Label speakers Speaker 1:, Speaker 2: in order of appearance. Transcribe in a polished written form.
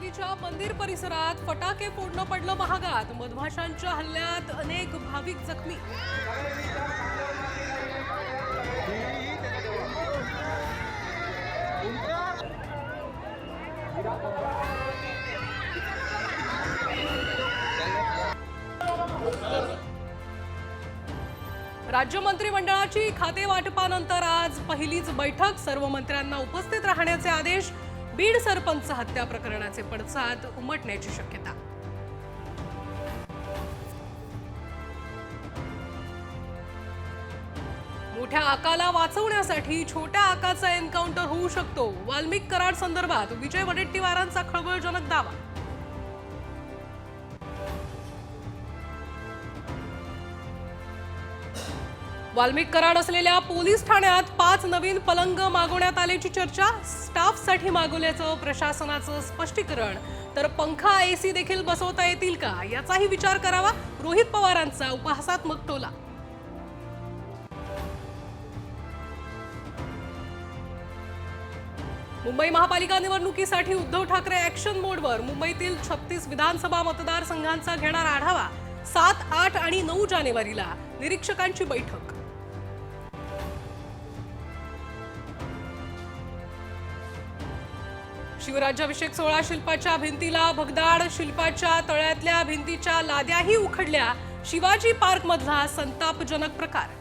Speaker 1: देवीच्या मंदिर परिसरात फटाके फोडणं पडलं महागात। मधमाशांच्या हल्ल्यात अनेक भाविक जखमी। राज्य मंत्रिमंडळाची खाते वाटपानंतर आज पहिलीच बैठक। सर्व मंत्र्यांना उपस्थित राहण्याचे आदेश। बीड सरपंच हत्या प्रकरणाचे पडसाद उमटण्याची शक्यता। मोठ्या आकाला वाचवण्यासाठी छोट्या आकाचा एन्काउंटर होऊ शकतो। वाल्मिक कराड संदर्भात विजय वडेट्टीवारांचा खळबळजनक दावा। वाल्मिक कराड असलेल्या पोलीस ठाण्यात 5 नवीन पलंग मागवण्यात आल्याची चर्चा। स्टाफसाठी मागवल्याचं प्रशासनाचं स्पष्टीकरण। तर पंखा एसी देखील बसवता येतील का याचाही विचार करावा। रोहित पवारांचा उपहासात्मक टोला। मुंबई महापालिका निवडणुकीसाठी उद्धव ठाकरे ऍक्शन मोडवर। मुंबईतील 36 विधानसभा मतदारसंघांचा घेणार आढावा। 7, 8 आणि 9 जानेवारीला निरीक्षकांची बैठक। शिवराज्याभिषेक सोहळा शिल्पाच्या भिंतीला भगदाड। शिल्पाच्या तळ्यातल्या भिंतीच्या लाद्याही उखडल्या। शिवाजी पार्क मधला संतापजनक प्रकार।